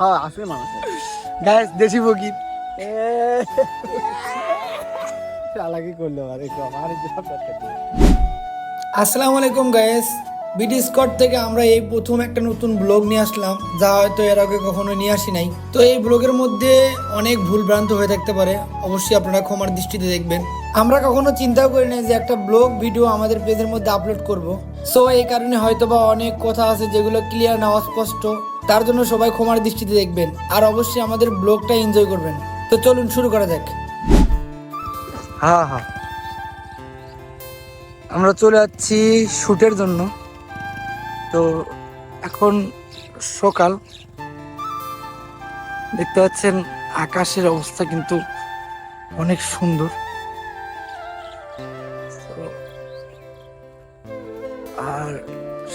হ্যাঁ আসলে মানুষ গাইস দেশি ফকির। চালাকি করলো আর একটু আমার আসসালামু আলাইকুম গাইস, বিডি স্কট থেকে আমরা এই প্রথম একটা নতুন ব্লগ নিয়ে আসলাম, যা হয়তো এর আগে কখনো নিয়ে আসি নাই। তো এই ব্লগের মধ্যে অনেক ভুলভ্রান্ত হয়ে থাকতে পারে, অবশ্যই আপনারা ক্ষমার দৃষ্টিতে দেখবেন। আমরা কখনো চিন্তাও করি নাই যে একটা ব্লগ ভিডিও আমাদের পেজের মধ্যে আপলোড করব। সো এই কারণে হয়তোবা অনেক কথা আছে যেগুলো ক্লিয়ার না অস্পষ্ট, তার জন্য সবাই ক্ষমার দৃষ্টিতে দেখবেন আর অবশ্যই আমাদের ব্লগটা এনজয় করবেন। তো চলুন শুরু করা যাক। হ্যাঁ হ্যাঁ, আমরা চলে যাচ্ছি শ্যুটের জন্য। তো এখন সকাল, দেখতে পাচ্ছেন আকাশের অবস্থা কিন্তু অনেক সুন্দর। আর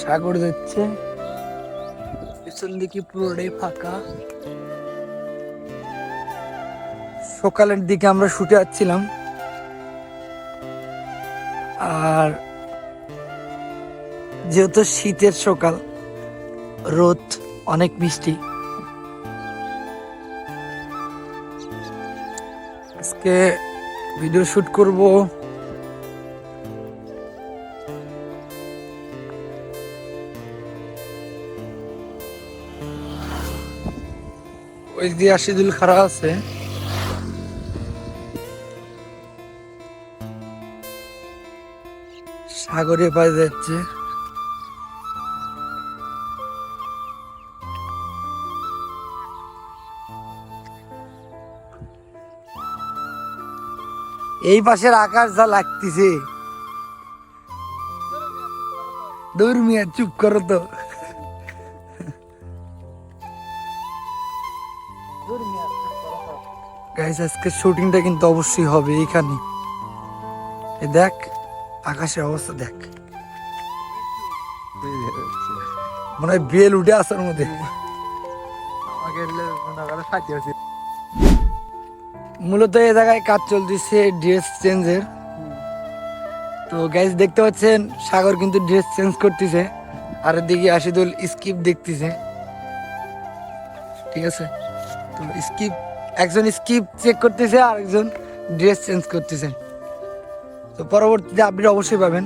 সাগর যাচ্ছে, পিছন দিকে পুরোটাই ফাঁকা। সকালের দিকে আমরা শুটে যাচ্ছিলাম, আর যেহেতু শীতের সকাল, রোদ অনেক মিষ্টি। আজকে ভিডিও শুট করব। ওই যে আশিদুল খাড়া আছে, সাগরে পায়ে যাচ্ছে। এই পাশের আকাশ যা লাগতেছে, দূর মিয়া চুপ করো তো। গাইস আজকে শুটিংটা কিন্তু অবশ্যই হবে এখানে। দেখ আকাশের অবস্থা দেখ, মনে হয় বেল উঠে আসার মধ্যে। মূলত এই জায়গায় কাজ চলতেছে ড্রেস চেঞ্জের। তো গাইস দেখতে পাচ্ছেন সাগর কিন্তু ড্রেস চেঞ্জ করতেছে, আর এদিকে আশিদুল স্কিপ দেখতেছে। ঠিক আছে, তো স্কিপ, একজন স্কিপ চেক করতেছে আর একজন ড্রেস চেঞ্জ করতেছে। তো পরবর্তীতে আপনি অবশ্যই পাবেন।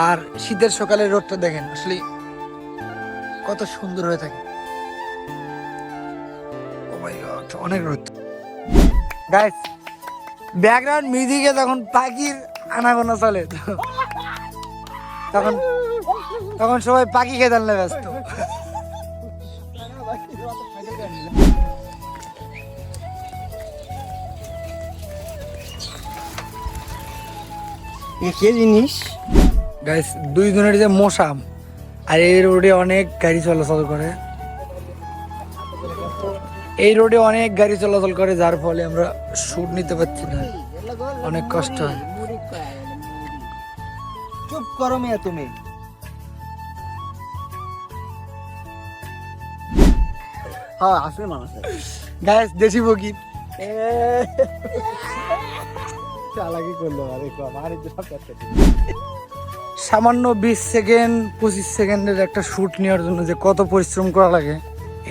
আর শীতের সকালে রোদটা দেখেন আসলে কত সুন্দর হয়ে থাকে। ও মাই গড, অনেক রোদ। গাইস ব্যাকগ্রাউন্ড মিউজিকে তখন পাখির আনাগোনা চলে, তখন তখন সবাই পাখি খেতে আনলে ব্যস্ত। কি জিনিস গাইস দুইজনের যে মশা, আর এই রোডে অনেক গাড়ি চলাচল করে, এই রোডে অনেক গাড়ি চলাচল করে, যার ফলে আমরা শুট নিতে পারছি না, অনেক কষ্ট হয়। চুপ করো মিয়া তুমি। হ্যাঁ আসলে মানুষ গাইস দেশি ফকির। চালাকি করলো আর একটু আমার সামান্য 20 সেকেন্ড 25 সেকেন্ডের একটা শুট নেওয়ার জন্য যে কত পরিশ্রম করা লাগে,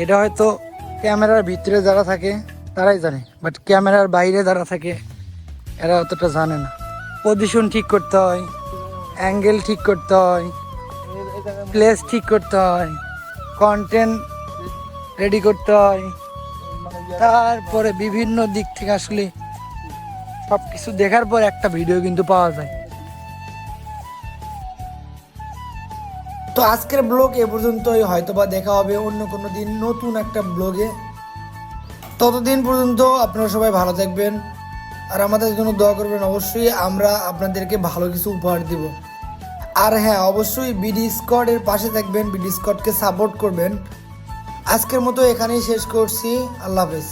এটা হয়তো ক্যামেরার ভিতরে যারা থাকে তারাই জানে, বাট ক্যামেরার বাইরে যারা থাকে এরা অতটা জানে না। পজিশন ঠিক করতে হয়, অ্যাঙ্গেল ঠিক করতে হয়, প্লেস ঠিক করতে হয়, কন্টেন্ট রেডি করতে হয়, তারপরে বিভিন্ন দিক থেকে আসলে সব কিছু দেখার পর একটা ভিডিও কিন্তু পাওয়া যায়। তো আজকের ব্লগ এ পর্যন্তই, হয়তোবা দেখা হবে অন্য কোনো দিন নতুন একটা ব্লগে। ততদিন পর্যন্ত আপনারা সবাই ভালো থাকবেন আর আমাদের জন্য দোয়া করবেন। অবশ্যই আমরা আপনাদেরকে ভালো কিছু উপহার দিব। আর হ্যাঁ, অবশ্যই বিডি স্কোয়াডের পাশে থাকবেন, বিডি স্কোয়াডকে সাপোর্ট করবেন। আজকের মতো এখানেই শেষ করছি, আল্লাহ হাফেজ।